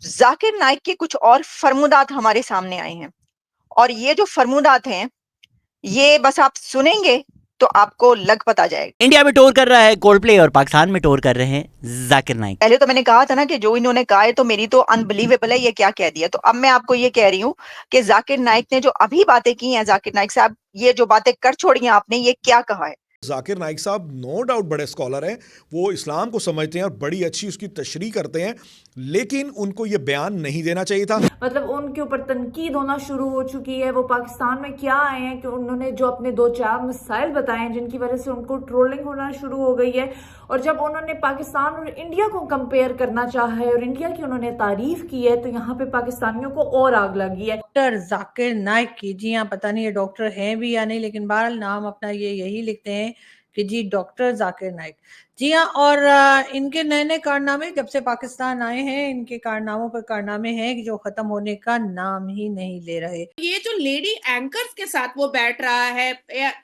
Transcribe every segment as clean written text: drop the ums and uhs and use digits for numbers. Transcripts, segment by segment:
जाकिर नाइक के कुछ और फरमुदात हमारे सामने आए हैं और ये जो फरमुदात हैं ये बस आप सुनेंगे तो आपको लग पता जाएगा। इंडिया में टूर कर रहा है कोल्डप्ले और पाकिस्तान में टूर कर रहे हैं जाकिर नाइक। पहले तो मैंने कहा था ना कि जो इन्होंने कहा है तो मेरी तो अनबिलीवेबल है, ये क्या कह दिया। तो अब मैं आपको ये कह रही हूँ कि जाकिर नाइक ने जो अभी बातें की हैं, जाकिर नाइक साहब ये जो बातें कर छोड़ी हैं आपने, ये क्या कहा है। जाकिर नाइक साहब नो डाउट बड़े स्कॉलर हैं, वो इस्लाम को समझते हैं और बड़ी अच्छी उसकी तशरीह करते हैं, लेकिन उनको ये बयान नहीं देना चाहिए था। मतलब उनके ऊपर तनकीद होना शुरू हो चुकी है। वो पाकिस्तान में क्या आए हैं कि उन्होंने जो अपने 2-4 मसाइल बताए हैं जिनकी वजह से उनको ट्रोलिंग होना शुरू हो गई है। और जब उन्होंने पाकिस्तान और इंडिया को कंपेयर करना चाहा है और इंडिया की उन्होंने तारीफ की है तो यहाँ पे पाकिस्तानियों को और आग लगी है। डॉक्टर जाकिर नाइक की, जी हाँ, पता नहीं ये डॉक्टर हैं भी या नहीं, लेकिन बहरहाल नाम अपना ये यही लिखते हैं कि जी डॉक्टर जाकिर नाइक। जी हाँ, और इनके नए नए कारनामे जब से पाकिस्तान आए हैं, इनके कारनामों पर कारनामे हैं कि जो खत्म होने का नाम ही नहीं ले रहे। ये जो लेडी एंकर्स के साथ वो बैठ रहा है,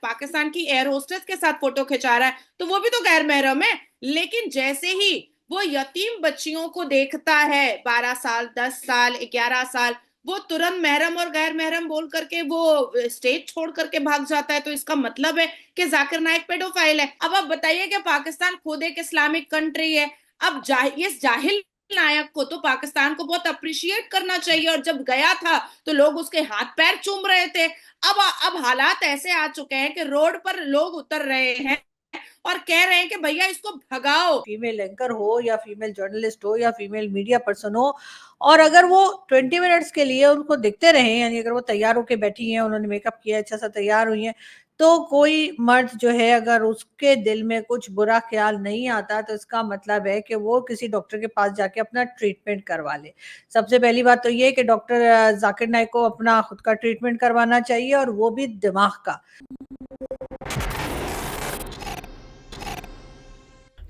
पाकिस्तान की एयर होस्टेस के साथ फोटो खिंचा रहा है, तो वो भी तो गैर महरम है। लेकिन जैसे ही वो यतीम बच्चियों को देखता है 12 साल 10 साल 11 साल, वो तुरंत महरम और गैर महरम बोल करके वो स्टेज छोड़ करके भाग जाता है। तो इसका मतलब है कि जाकिर नाइक पेडोफाइल है। अब आप बताइए कि पाकिस्तान खुद एक इस्लामिक कंट्री है। अब इस जाहिल नायक को तो पाकिस्तान को बहुत अप्रिशिएट करना चाहिए, और जब गया था तो लोग उसके हाथ पैर चूम रहे थे। अब हालात ऐसे आ चुके हैं कि रोड पर लोग उतर रहे हैं और कह रहे हैं कि भैया इसको भगाओ। फीमेल एंकर हो या फीमेल जर्नलिस्ट हो या फीमेल मीडिया पर्सन हो, और अगर वो 20 मिनट्स के लिए उनको दिखते रहे, यानी अगर वो तैयार होके बैठी हैं, उन्होंने मेकअप किया, अच्छा सा तैयार हुई हैं, तो कोई मर्द जो है अगर उसके दिल में कुछ बुरा ख्याल नहीं आता तो इसका मतलब है कि वो किसी डॉक्टर के पास जाके अपना ट्रीटमेंट करवा ले। सबसे पहली बात तो ये कि डॉक्टर जाकिर नाइक को अपना खुद का ट्रीटमेंट करवाना चाहिए, और वो भी दिमाग का।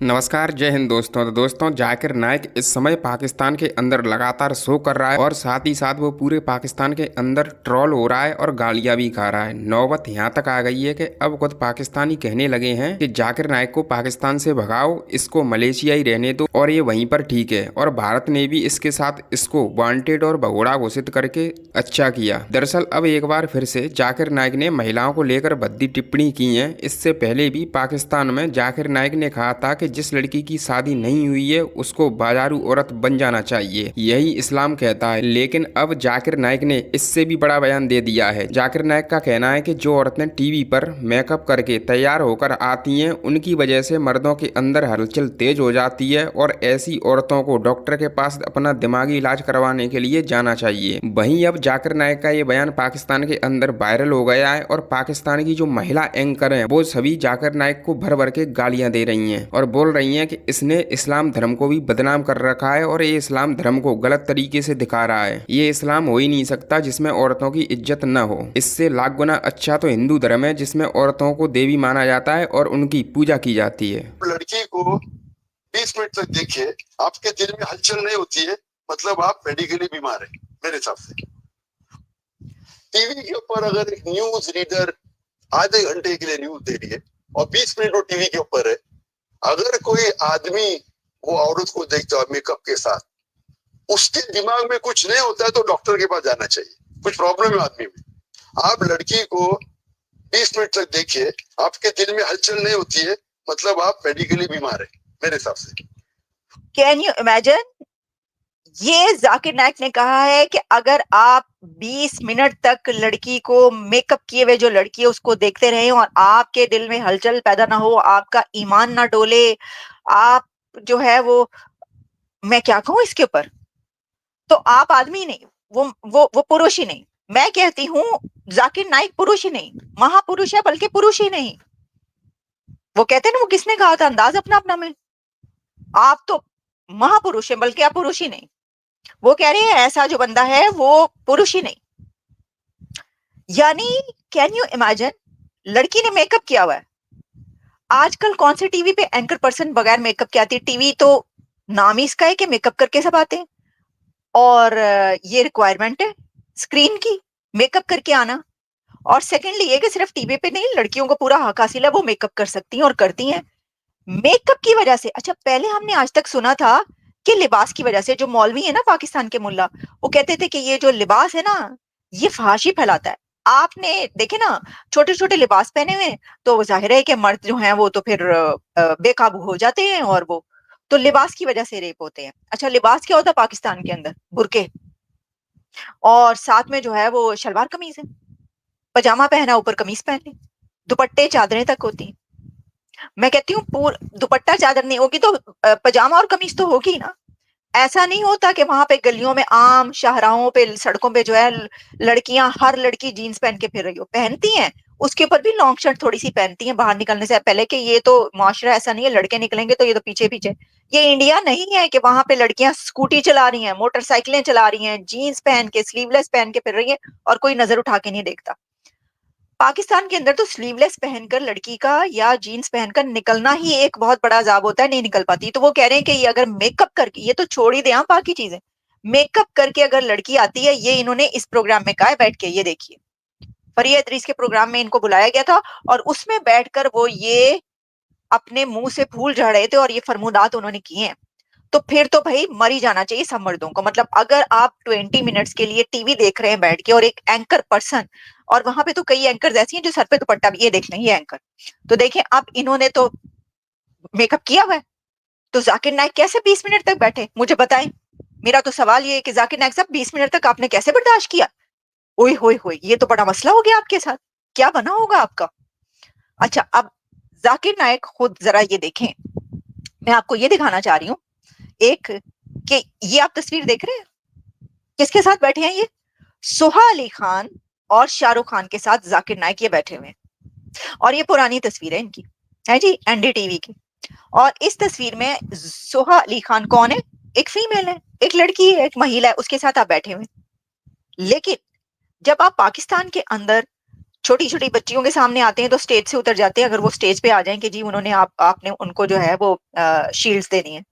नमस्कार, जय हिंद दोस्तों। तो दोस्तों, जाकिर नाइक इस समय पाकिस्तान के अंदर लगातार शो कर रहा है और साथ ही साथ वो पूरे पाकिस्तान के अंदर ट्रोल हो रहा है और गालियां भी खा रहा है। नौबत यहाँ तक आ गई है कि अब खुद पाकिस्तानी कहने लगे हैं कि जाकिर नाइक को पाकिस्तान से भगाओ, इसको मलेशिया ही रहने दो और ये वहीं पर ठीक है। और भारत ने भी इसके साथ इसको वांटेड और भगोड़ा घोषित करके अच्छा किया। दरअसल अब एक बार फिर से जाकिर नाइक ने महिलाओं को लेकर भद्दी टिप्पणी की है। इससे पहले भी पाकिस्तान में जाकिर नाइक ने कहा था कि जिस लड़की की शादी नहीं हुई है उसको बाजारू औरत बन जाना चाहिए, यही इस्लाम कहता है। लेकिन अब जाकिर नाइक ने इससे भी बड़ा बयान दे दिया है। जाकिर नाइक का कहना है कि जो औरतें टीवी पर मेकअप करके तैयार होकर आती हैं, उनकी वजह से मर्दों के अंदर हलचल तेज हो जाती है और ऐसी औरतों को डॉक्टर के पास अपना दिमागी इलाज करवाने के लिए जाना चाहिए। वहीं अब जाकिर नाइक का ये बयान पाकिस्तान के अंदर वायरल हो गया है और पाकिस्तान की जो महिला एंकर हैं वो सभी जाकिर नाइक को भर भर के गालियां दे रही हैं और बोल रही हैं कि इसने इस्लाम धर्म को भी बदनाम कर रखा है और ये इस्लाम धर्म को गलत तरीके से दिखा रहा है। ये इस्लाम हो ही नहीं सकता जिसमें औरतों की इज्जत न हो। इससे लाख गुना अच्छा तो हिंदू धर्म है जिसमें औरतों को देवी माना जाता है और उनकी पूजा की जाती है। लड़की को 20 मिनट तक देखिए, आपके दिल में हलचल नहीं होती है, मतलब आप मेडिकली बीमार है मेरे हिसाब से। टीवी के ऊपर अगर एक न्यूज रीडर आधे घंटे के लिए न्यूज दे रही है और 20 मिनट वो टीवी के ऊपर है, अगर कोई आदमी वो औरत को देखता है मेकअप के साथ, उसके दिमाग में कुछ नहीं होता है तो डॉक्टर के पास जाना चाहिए, कुछ प्रॉब्लम है आदमी में। आप लड़की को 20 मिनट तक देखिए, आपके दिल में हलचल नहीं होती है, मतलब आप मेडिकली बीमार है मेरे हिसाब से। कैन यू इमेजिन, ये जाकिर नाइक ने कहा है कि अगर आप 20 मिनट तक लड़की को मेकअप किए हुए जो लड़की है उसको देखते रहे और आपके दिल में हलचल पैदा ना हो, आपका ईमान ना डोले, आप जो है वो, मैं क्या कहूं इसके ऊपर, तो आप आदमी नहीं, वो पुरुष ही नहीं। मैं कहती हूँ जाकिर नाइक पुरुष ही नहीं, महापुरुष है, बल्कि पुरुष ही नहीं। वो कहते हैं ना, वो किसने कहा था, अंदाज अपना अपना में, आप तो महापुरुष है बल्कि आप पुरुष ही नहीं। वो कह रहे हैं ऐसा जो बंदा है वो पुरुष ही नहीं। यानी कैन यू इमेजिन, लड़की ने मेकअप किया हुआ है। आजकल कौन से टीवी पे एंकर पर्सन बगैर मेकअप के आती है? टीवी तो नाम ही इसका है कि मेकअप करके सब आते हैं, और ये रिक्वायरमेंट है स्क्रीन की, मेकअप करके आना। और सेकेंडली ये कि सिर्फ टीवी पे नहीं, लड़कियों को पूरा हक हासिल है, वो मेकअप कर सकती हैं और करती हैं मेकअप की वजह से। अच्छा, पहले हमने आज तक सुना था कि लिबास की वजह से, जो मौलवी है ना पाकिस्तान के मुल्ला, वो कहते थे कि ये जो लिबास है ना, ये फहाशी फैलाता है। आपने देखे ना छोटे छोटे लिबास पहने हुए, तो जाहिर है कि मर्द जो हैं वो तो फिर बेकाबू हो जाते हैं, और वो तो लिबास की वजह से रेप होते हैं। अच्छा, लिबास क्या होता है पाकिस्तान के अंदर? बुरके, और साथ में जो है वो शलवार कमीज है, पजामा पहना, ऊपर कमीज पहन ली, दुपट्टे चादरें तक होती हैं। मैं कहती हूँ दुपट्टा चादर नहीं होगी तो पजामा और कमीज तो होगी ना। ऐसा नहीं होता कि वहां पे गलियों में, आम शाहराहों पे, सड़कों पे जो है लड़कियां, हर लड़की जीन्स पहन के फिर रही हो, पहनती हैं, उसके ऊपर भी लॉन्ग शर्ट थोड़ी सी पहनती हैं बाहर निकलने से पहले, कि ये तो मुआशरा ऐसा नहीं है लड़के निकलेंगे तो ये तो पीछे पीछे। ये इंडिया नहीं है कि वहां पे लड़कियां स्कूटी चला रही हैं, मोटरसाइकिलें चला रही हैं, जीन्स पहन के, स्लीवलेस पहन के फिर रही है, और कोई नजर उठा के नहीं देखता। पाकिस्तान के अंदर तो स्लीवलेस पहनकर लड़की का, या जीन्स पहनकर निकलना ही एक बहुत बड़ा अजाब होता है, नहीं निकल पाती। तो वो कह रहे हैं कि ये अगर मेकअप करके, ये तो छोड़ ही दे हाँ बाकी चीजें, मेकअप करके अगर लड़की आती है, ये इन्होंने इस प्रोग्राम में कहा है बैठ के, ये देखिए फरिया इदरीस के प्रोग्राम में इनको बुलाया गया था, और उसमें बैठकर वो ये अपने मुंह से फूल झड़ रहे थे, और ये फरमूदात उन्होंने किए हैं। तो फिर तो भाई मर ही जाना चाहिए सब मर्दों को। मतलब अगर आप 20 मिनट्स के लिए टीवी देख रहे हैं बैठ के, और एक एंकर पर्सन, और वहां पे तो कई एंकर ऐसी हैं जो सर पे दुपट्टा भी, ये देख लें ये एंकर, तो देखें अब इन्होंने तो मेकअप किया हुआ है, तो जाकिर नाइक कैसे 20 मिनट तक बैठे? मुझे बताएं। मेरा तो सवाल ये है कि जाकिर नाइक साहब 20 मिनट तक आपने कैसे बर्दाश्त किया? ओए होए होए, ये तो बड़ा मसला हो गया आपके साथ, क्या बना होगा आपका? अच्छा, अब जाकिर नाइक खुद जरा ये देखें, मैं आपको ये दिखाना चाह रही हूँ एक, कि ये आप तस्वीर देख रहे हैं, किसके साथ बैठे हैं? ये सोहा अली खान और शाहरुख खान के साथ जाकिर नाइक ये बैठे हुए हैं, और ये पुरानी तस्वीर है इनकी, है जी, एनडीटीवी की। और इस तस्वीर में सोहा अली खान कौन है? एक फीमेल है, एक लड़की है, एक महिला है, उसके साथ आप बैठे हुए। लेकिन जब आप पाकिस्तान के अंदर छोटी छोटी बच्चियों के सामने आते हैं तो स्टेज से उतर जाते हैं, अगर वो स्टेज पे आ जाएं कि जी उन्होंने आपने उनको जो है वो शील्ड्स देनी है,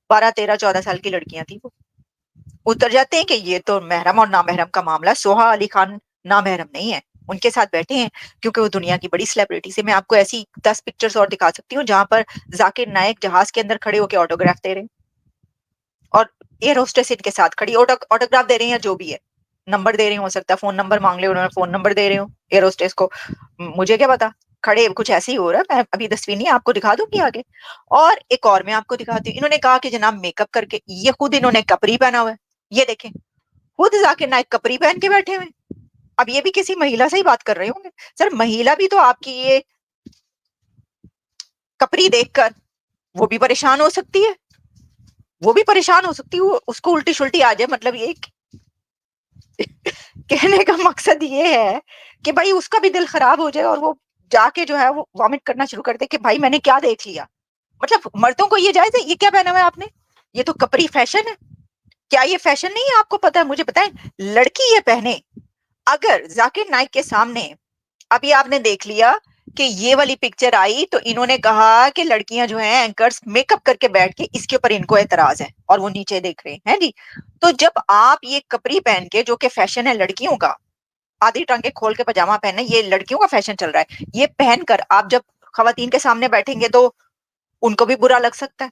12, 13, 14 साल की लड़कियां थी, वो उतर जाते हैं कि ये तो महरम और नामहरम का मामला। सोहा अली खान नामहरम नहीं है, उनके साथ बैठे हैं क्योंकि वो दुनिया की बड़ी सेलिब्रिटी से। मैं आपको ऐसी 10 पिक्चर्स और दिखा सकती हूँ जहां पर जाकिर नाइक जहाज के अंदर खड़े होकर ऑटोग्राफ दे रहे हैं, और एयर होस्टेस इनके साथ खड़ी ऑटोग्राफ दे रहे हैं, जो भी है, नंबर दे रहे हो सकता है, फोन नंबर मांग ले उन्होंने, फोन नंबर दे रहे हो एयर होस्टेस को, मुझे क्या पता, खड़े कुछ ऐसे ही हो रहा है। मैं अभी तस्वीर नहीं आपको दिखा दूंगी आगे। और एक और मैं आपको दिखाती हूँ, इन्होंने कहा कि जनाब मेकअप करके, ये खुद इन्होंने कपरी पहना हुआ है, ये देखें, खुद जाकिर नाइक कपरी पहन के बैठे हुए। अब ये भी किसी महिला से ही बात कर रहे होंगे। सर महिला भी तो आपकी ये कपरी देखकर वो भी परेशान हो सकती है, वो भी परेशान हो सकती है, उसको उल्टी शुल्टी आ जाए। मतलब ये कहने का मकसद ये है कि भाई उसका भी दिल खराब हो जाए और वो जाके जो है वो वॉमिट करना शुरू कर दे कि भाई मैंने क्या देख लिया। मतलब मर्दों को ये जायज है? ये क्या पहना हुआ है आपने? ये तो कपरी फैशन है। क्या ये फैशन नहीं है? आपको पता है, मुझे बताएं, लड़की ये पहने। अगर जाकिर नाइक के सामने अभी आपने देख लिया कि ये वाली पिक्चर आई तो इन्होंने कहा कि लड़कियां जो हैं एंकर्स मेकअप करके बैठ के, इसके ऊपर इनको एतराज है, और वो नीचे देख रहे हैं जी। तो जब आप ये कपरी पहन के, जो कि फैशन है लड़कियों का, आधी टांगे खोल के पजामा पहनना, ये लड़कियों का फैशन चल रहा है, ये पहनकर आप जब खवातीन के सामने बैठेंगे तो उनको भी बुरा लग सकता है।